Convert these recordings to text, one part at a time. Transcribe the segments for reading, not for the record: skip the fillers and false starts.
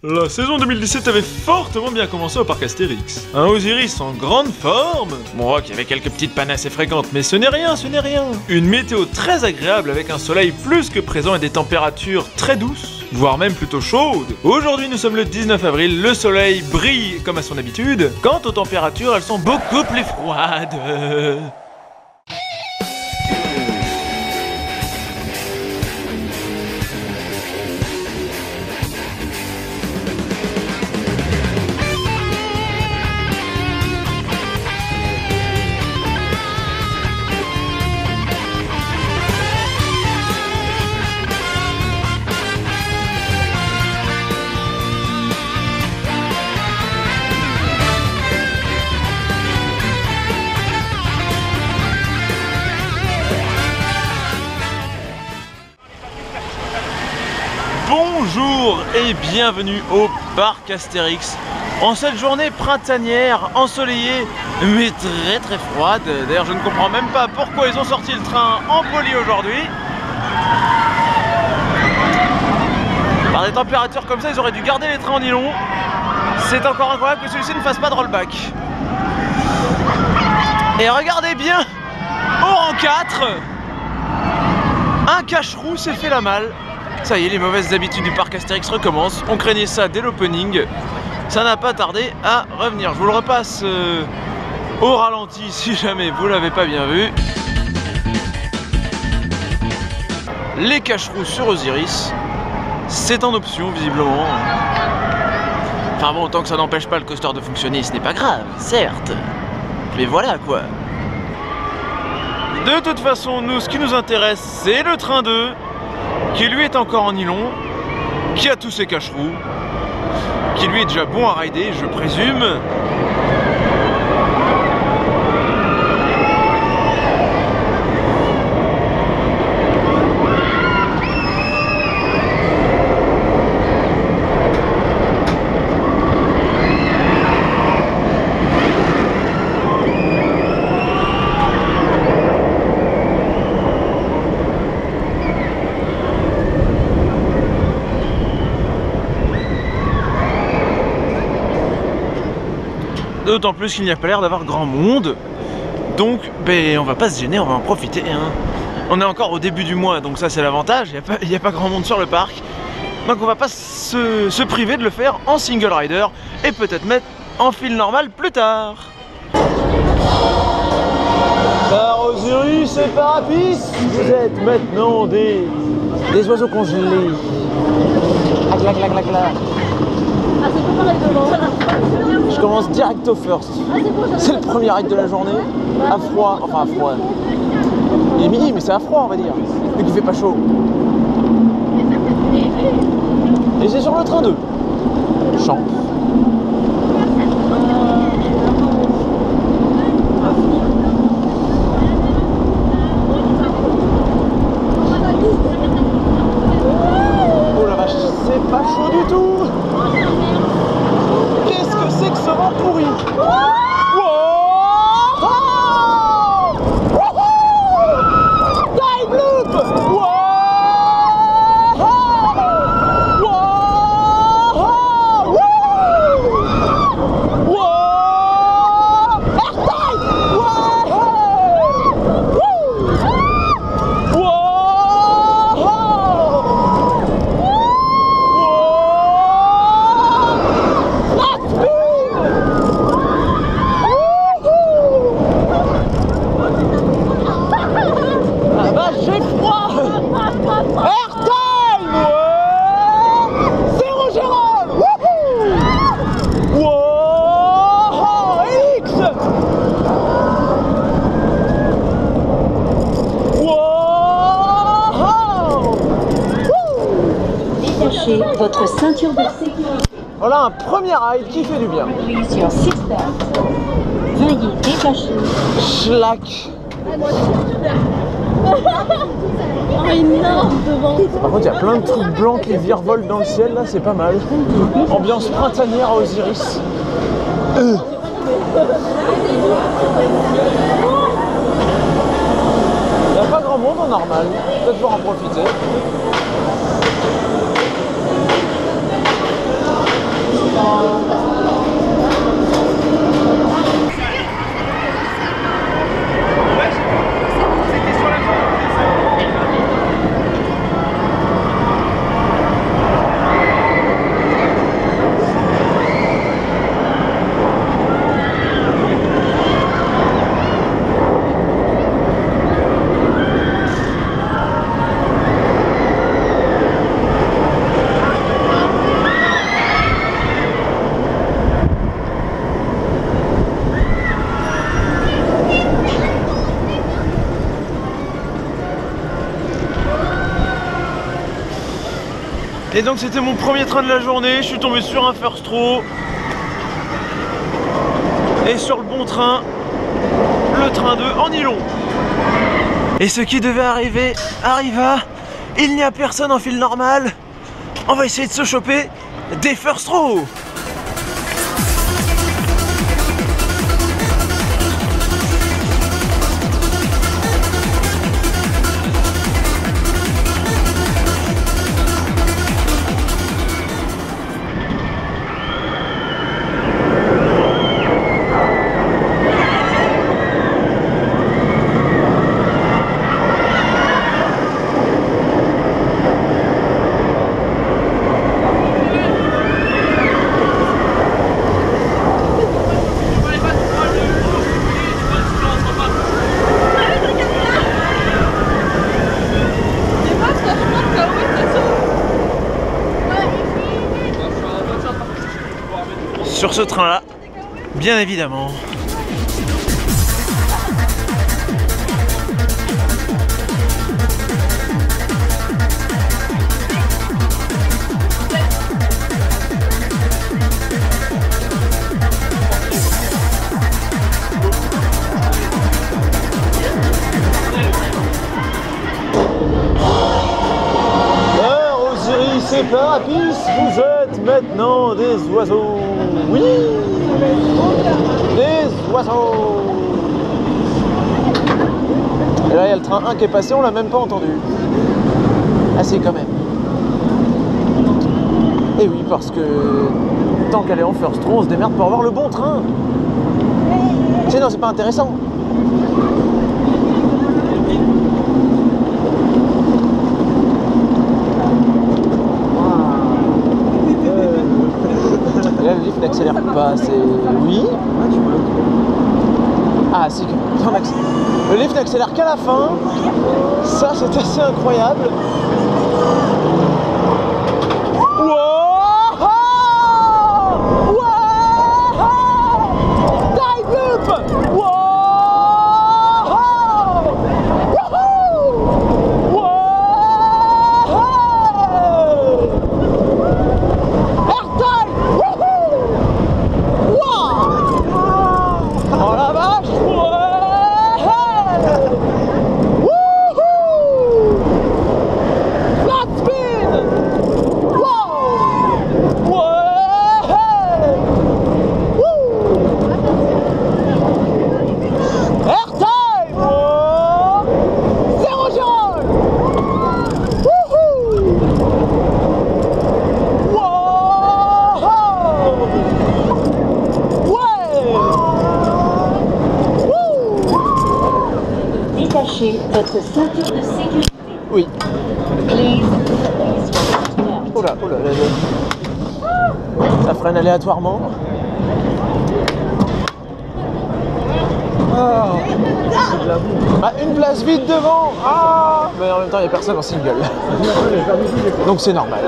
La saison 2017 avait fortement bien commencé au parc Astérix. Un Osiris en grande forme. Bon, ok, il y avait quelques petites pannes assez fréquentes, mais ce n'est rien, ce n'est rien. Une météo très agréable avec un soleil plus que présent et des températures très douces, voire même plutôt chaudes. Aujourd'hui, nous sommes le 19 avril, le soleil brille comme à son habitude. Quant aux températures, elles sont beaucoup plus froides. Bonjour et bienvenue au parc Astérix en cette journée printanière, ensoleillée mais très froide. D'ailleurs je ne comprends même pas pourquoi ils ont sorti le train en poli aujourd'hui. Par des températures comme ça ils auraient dû garder les trains en nylon. C'est encore incroyable que celui-ci ne fasse pas de rollback. Et regardez bien, au rang 4, un cache-roue s'est fait la malle. Ça y est, les mauvaises habitudes du parc Astérix recommencent. On craignait ça dès l'opening. Ça n'a pas tardé à revenir. Je vous le repasse au ralenti si jamais vous l'avez pas bien vu. Les cache-roues sur Osiris, c'est en option visiblement. Enfin bon, tant que ça n'empêche pas le coaster de fonctionner, ce n'est pas grave, certes. Mais voilà quoi. De toute façon, nous, ce qui nous intéresse, c'est le train 2. Qui lui est encore en nylon, qui a tous ses cache-roues, qui lui est déjà bon à rider, je présume. D'autant plus qu'il n'y a pas l'air d'avoir grand monde. Donc ben, on va pas se gêner, on va en profiter hein. On est encore au début du mois, donc ça c'est l'avantage, il n'y a pas grand monde sur le parc. Donc on va pas se priver de le faire en single rider et peut-être mettre en file normale plus tard. Par Osiris et Parapis, vous êtes maintenant des oiseaux congelés. Clac clac clac clac. Ah, c'est pas pareil devant. Je commence direct au first. C'est le premier ride de la journée. À froid, enfin à froid. Il est midi, mais c'est à froid on va dire. Mais qu'il fait pas chaud. Et c'est sur le train 2. Champ. Oh la vache, c'est pas chaud du tout. Qu'est-ce que c'est que ce vent pourri? Time loop! Votre ceinture de sécurité. Voilà un premier ride qui fait du bien. Appuyez sur Sister. Veuillez détacher. Schlack. Oh, énorme devant. Par contre, il y a plein de trucs blancs qui virevolent dans le ciel, là, c'est pas mal. Ambiance printanière à Osiris. Il n'y a pas grand monde en normal, peut-être pouvoir en profiter. Et donc c'était mon premier train de la journée, je suis tombé sur un first row. Et sur le bon train, le train 2 en nylon. Et ce qui devait arriver, arriva. Il n'y a personne en file normale. On va essayer de se choper des first row. Sur ce train-là, bien évidemment. Osiris et Parapis, vous êtes maintenant des oiseaux. Oui, des oiseaux. Et là il y a le train 1 qui est passé, on l'a même pas entendu. Ah si, quand même. Et oui, parce que tant qu'elle est en first row, on se démerde pour avoir le bon train. Sinon c'est pas intéressant. Là, le lift n'accélère pas, c'est... Oui. Ah si, le lift n'accélère qu'à la fin. Ça, c'est assez incroyable. Votre ceinture de sécurité. Oui. Please. Oula, oula, ça freine aléatoirement. Ah. Bah, une place vide devant. Ah. Mais en même temps, il n'y a personne en single. Donc c'est normal.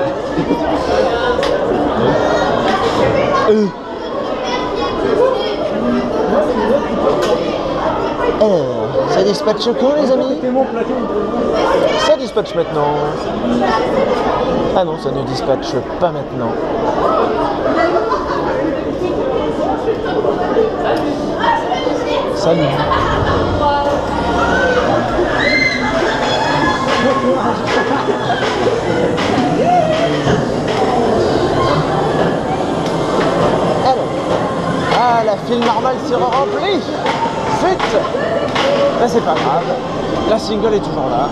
Ça dispatche quand, les amis? Ça dispatche maintenant. Ah non, ça ne dispatche pas maintenant. Salut. Alors. Ah, la file normale sera remplie. Vite. Là c'est pas grave, la single est toujours là.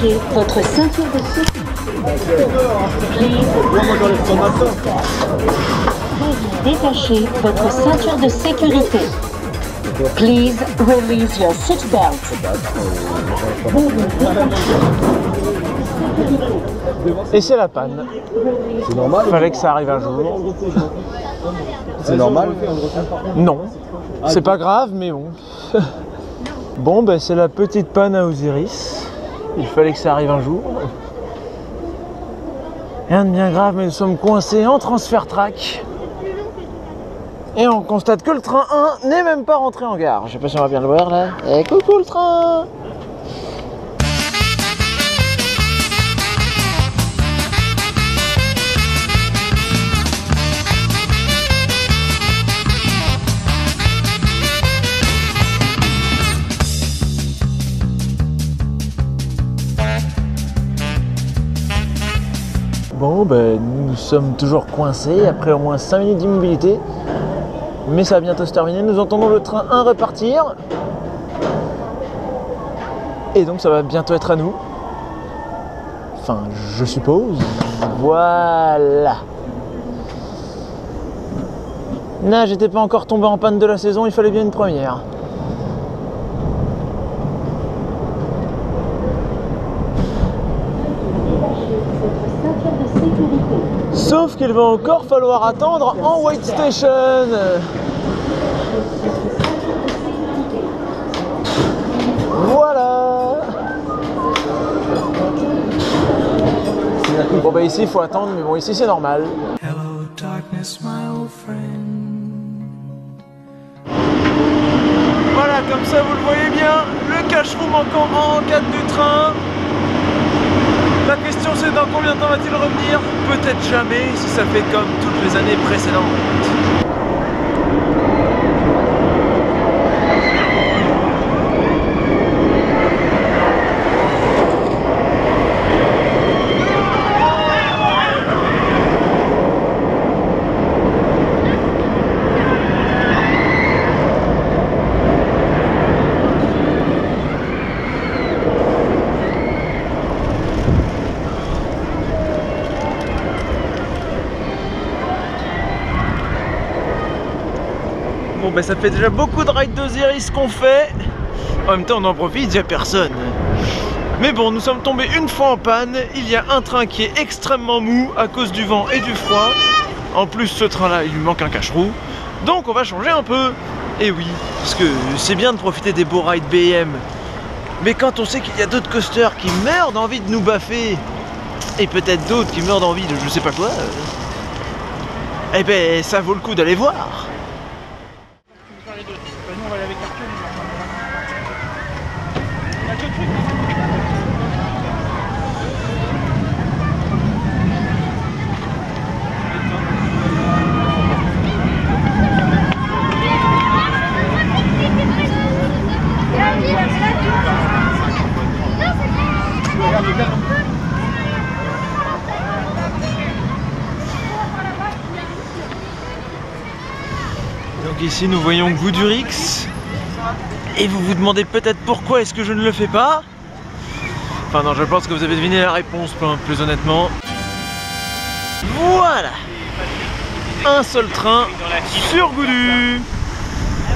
détacher votre ceinture de sécurité. Please. Veuillez détacher votre ceinture de sécurité. Please release your seatbelt. Et c'est la panne. C'est normal. Fallait que ça arrive un jour. C'est normal. Non, c'est pas grave, mais bon. Bon, ben c'est la petite panne à Osiris. Il fallait que ça arrive un jour. Rien de bien grave, mais nous sommes coincés en transfert track. Et on constate que le train 1 n'est même pas rentré en gare. Je sais pas si on va bien le voir là. Et coucou le train! Bon, ben, nous sommes toujours coincés après au moins 5 minutes d'immobilité. Mais ça va bientôt se terminer. Nous entendons le train 1 repartir. Et donc ça va bientôt être à nous. Enfin, je suppose. Voilà. Non, j'étais pas encore tombé en panne de la saison, il fallait bien une première. Sauf qu'il va encore falloir attendre en wait station. Voilà. Bon bah ici il faut attendre, mais bon ici c'est normal. Hello, darkness, my old friend. Voilà, comme ça vous le voyez bien, le cache-roue manquant en 4 du train. La question c'est dans combien de temps va-t-il revenir? Peut-être jamais si ça fait comme toutes les années précédentes. Bon ben ça fait déjà beaucoup de rides d'Osiris qu'on fait. En même temps on en profite, il n'y a personne. Mais bon, nous sommes tombés une fois en panne. Il y a un train qui est extrêmement mou à cause du vent et du froid. En plus ce train là il lui manque un cache-roue. Donc on va changer un peu. Et oui, parce que c'est bien de profiter des beaux rides BM. Mais quand on sait qu'il y a d'autres coasters qui meurent d'envie de nous baffer, et peut-être d'autres qui meurent d'envie de je sais pas quoi, eh ben ça vaut le coup d'aller voir. Nous on va aller avec Arthur. On a que le truc. Donc ici nous voyons Goudurix. Et vous vous demandez peut-être pourquoi est-ce que je ne le fais pas. Enfin non, je pense que vous avez deviné la réponse plus honnêtement. Voilà. Un seul train sur Goudu.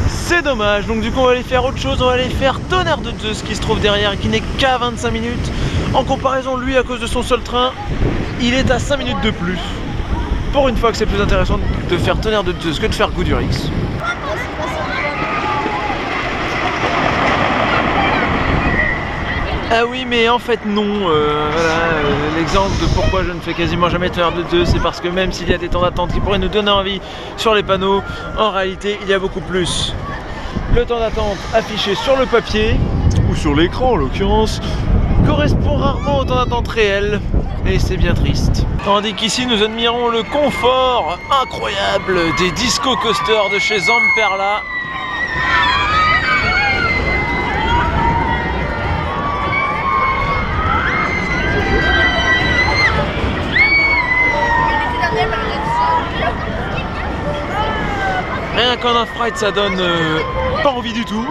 C'est dommage, donc du coup on va aller faire autre chose, on va aller faire Tonnerre de Zeus qui se trouve derrière et qui n'est qu'à 25 minutes. En comparaison, lui, à cause de son seul train, il est à 5 minutes de plus. Pour une fois que c'est plus intéressant de faire Tonnerre de Zeus que de faire Goudurix. Ah oui, mais en fait non, l'exemple de pourquoi je ne fais quasiment jamais Tonnerre de Zeus, c'est parce que même s'il y a des temps d'attente qui pourraient nous donner envie sur les panneaux, en réalité il y a beaucoup plus. Le temps d'attente affiché sur le papier, ou sur l'écran en l'occurrence, correspond rarement au temps d'attente réel, et c'est bien triste. Tandis qu'ici nous admirons le confort incroyable des disco coasters de chez Zamperla. Rien qu'en off-ride ça donne pas envie du tout.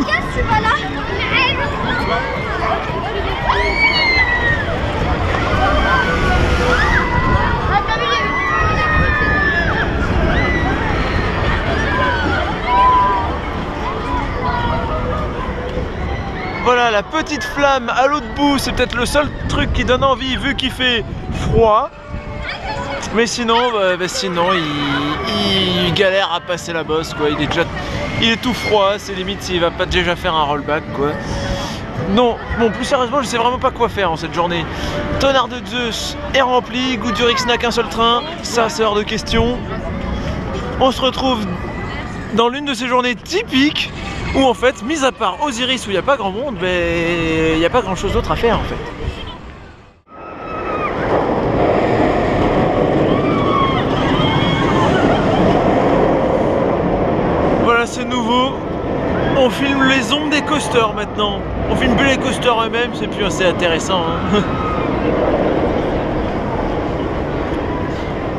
Voilà, la petite flamme à l'autre bout, c'est peut-être le seul truc qui donne envie vu qu'il fait froid. Mais sinon, sinon il galère à passer la bosse quoi. Il est tout froid, c'est limite s'il va pas déjà faire un rollback quoi. Non, bon plus sérieusement je sais vraiment pas quoi faire en cette journée. Tonnerre de Zeus est rempli, Goudurix n'a qu'un seul train, ça c'est hors de question. On se retrouve dans l'une de ces journées typiques où en fait, mis à part Osiris où il n'y a pas grand monde, il n'y a pas grand chose d'autre à faire en fait. Voilà, c'est nouveau. On filme les ombres des coasters maintenant. On filme plus les coasters eux-mêmes, c'est plus assez intéressant. Hein.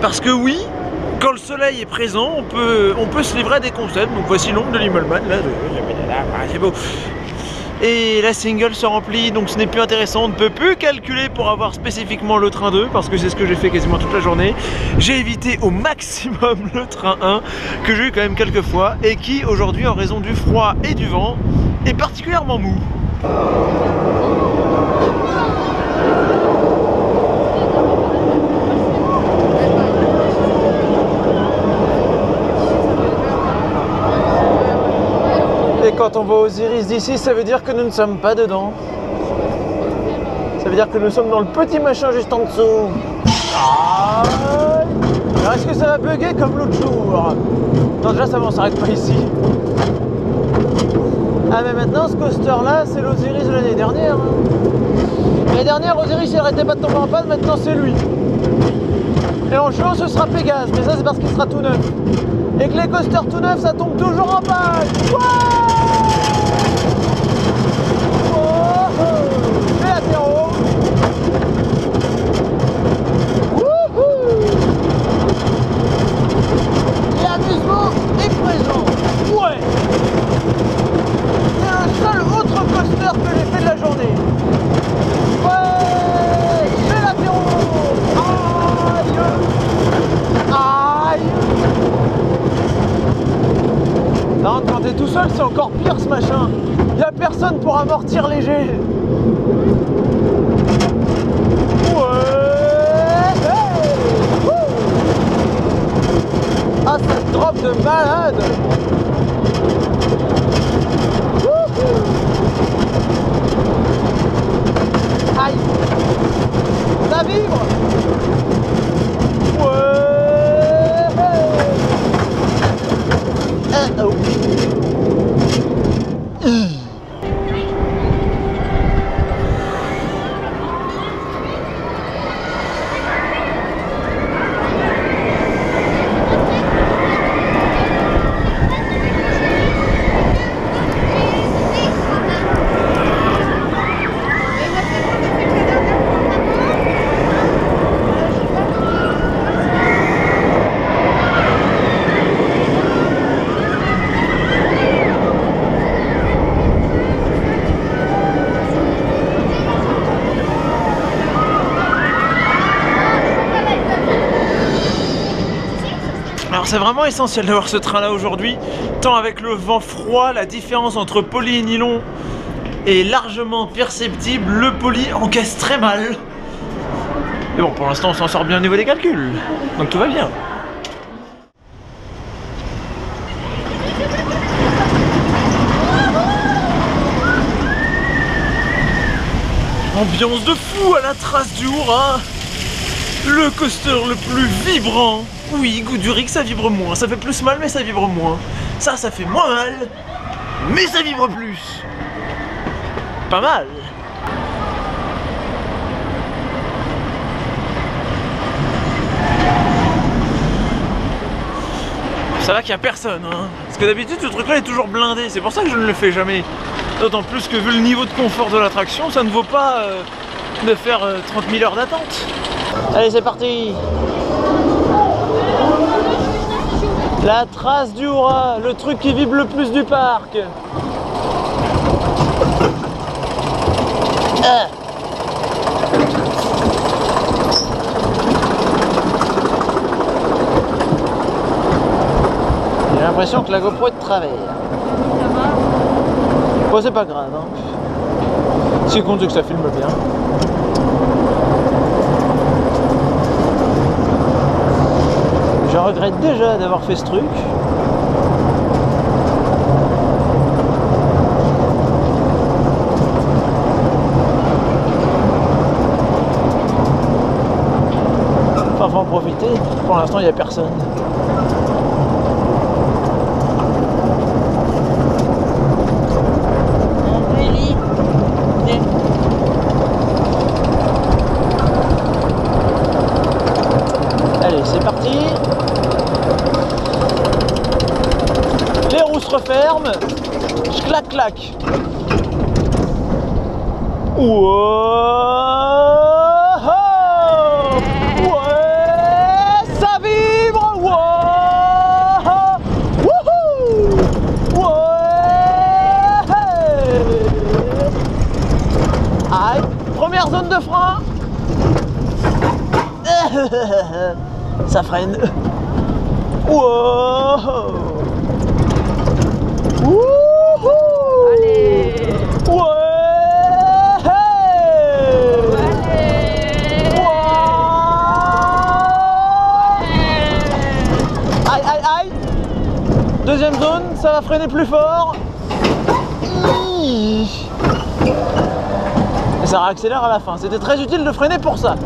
Parce que oui, quand le soleil est présent, on peut se livrer à des concepts. Donc voici l'ombre de l'Immelmann, là, c'est beau. Et la single se remplit, donc ce n'est plus intéressant. On ne peut plus calculer pour avoir spécifiquement le train 2, parce que c'est ce que j'ai fait quasiment toute la journée. J'ai évité au maximum le train 1, que j'ai eu quand même quelques fois, et qui aujourd'hui, en raison du froid et du vent, est particulièrement mou. Et quand on voit Osiris d'ici, ça veut dire que nous ne sommes pas dedans. Ça veut dire que nous sommes dans le petit machin juste en dessous. Alors est-ce que ça va bugger comme l'autre jour? Non, déjà ça ne s'arrête pas ici. Ah mais maintenant ce coaster là, c'est l'Osiris de l'année dernière. L'année dernière, Osiris il arrêtait pas de tomber en panne, maintenant c'est lui. Et en juin ce sera Pégase, mais ça c'est parce qu'il sera tout neuf. Et que les coasters tout neufs ça tombe toujours en panne. Fais l'apéro. L'amusement est présent. Ouais. C'est le seul autre coaster que j'ai fait de la journée. Ouais. Fais l'apéro. Aïe. Aïe. Non, quand t'es tout seul, c'est encore pire ce machin. Y a personne pour amortir léger. Ah, ça drop de malade. Aïe. Ça vibre. Oh. C'est vraiment essentiel d'avoir ce train là aujourd'hui, tant avec le vent froid, la différence entre poly et nylon est largement perceptible, le poly encaisse très mal. Mais bon, pour l'instant on s'en sort bien au niveau des calculs, donc tout va bien. Ambiance de fou à la trace du Hura, le coaster le plus vibrant. Oui, Goudurix ça vibre moins, ça fait plus mal mais ça vibre moins. Ça fait moins mal, mais ça vibre plus. Pas mal. Ça va qu'il n'y a personne, hein. Parce que d'habitude ce truc là est toujours blindé, c'est pour ça que je ne le fais jamais. D'autant plus que vu le niveau de confort de l'attraction, ça ne vaut pas de faire 30 000 heures d'attente. Allez, c'est parti. La trace du Hura, le truc qui vibre le plus du parc. J'ai l'impression que la GoPro est de travers. Bon, c'est pas grave, hein. Ce qui compte, c'est que ça filme bien. Je regrette déjà d'avoir fait ce truc. Enfin, faut en profiter. Pour l'instant, il n'y a personne. Allez, c'est parti. Les roues se referment. Je clac clac. Ouais, ça vibre. Wouhou. Ouais. Aïe, première zone de frein. Ça freine. Wow. Wouhou. Allez. Ouais. Allez. Wow. Aïe aïe aïe. Deuxième zone, ça va freiner plus fort. Et ça réaccélère à la fin. C'était très utile de freiner pour ça.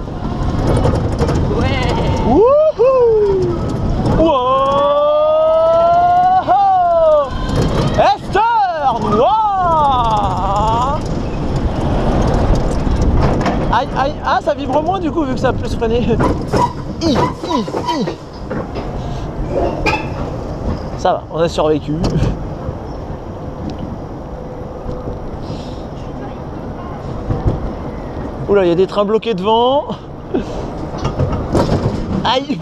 Ouais. Wouhou! Wow! Esther! Wow! Aïe, aïe, ah, ça vibre moins du coup vu que ça a plus freiné. Ça va, on a survécu. Oula, il y a des trains bloqués devant. Aïe.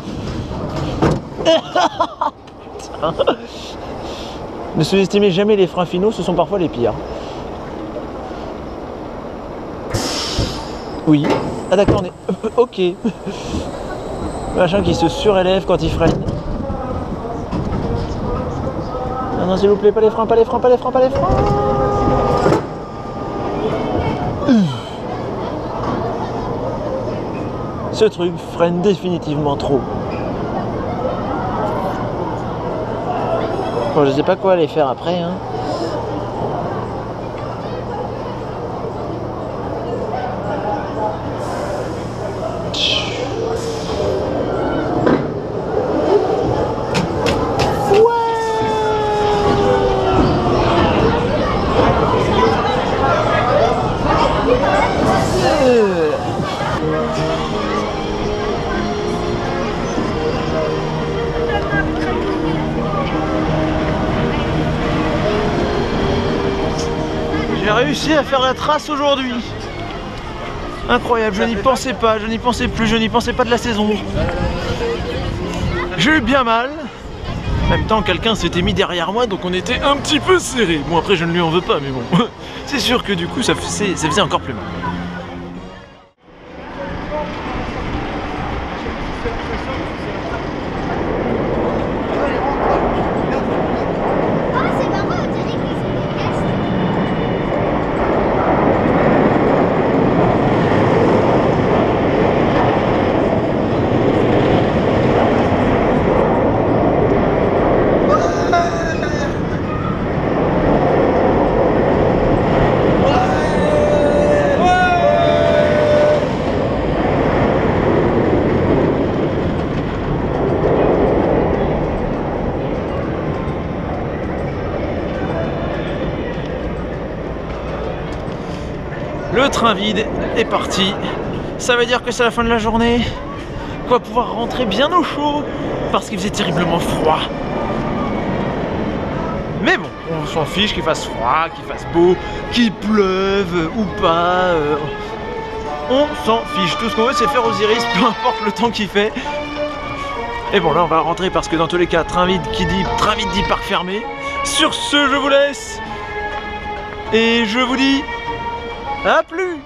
Ne sous-estimez jamais les freins finaux, ce sont parfois les pires. Oui. Ah d'accord, on est... Ok. Le machin qui se surélève quand il freine. Non, non, s'il vous plaît, pas les freins, pas les freins, pas les freins, pas les freins. Ce truc freine définitivement trop. Bon, je sais pas quoi aller faire après, hein. J'ai réussi à faire la trace aujourd'hui. Incroyable, je n'y pensais pas, je n'y pensais plus, je n'y pensais pas de la saison. J'ai eu bien mal. En même temps, quelqu'un s'était mis derrière moi, donc on était un petit peu serré. Bon, après, je ne lui en veux pas, mais bon. C'est sûr que du coup, ça faisait encore plus mal. Le train vide est parti. Ça veut dire que c'est la fin de la journée. On va pouvoir rentrer bien au chaud parce qu'il faisait terriblement froid. Mais bon, on s'en fiche qu'il fasse froid, qu'il fasse beau, qu'il pleuve ou pas. On s'en fiche. Tout ce qu'on veut, c'est faire Osiris, peu importe le temps qu'il fait. Et bon, là, on va rentrer parce que dans tous les cas, train vide qui dit train vide dit parc fermé. Sur ce, je vous laisse. Et je vous dis... à plus!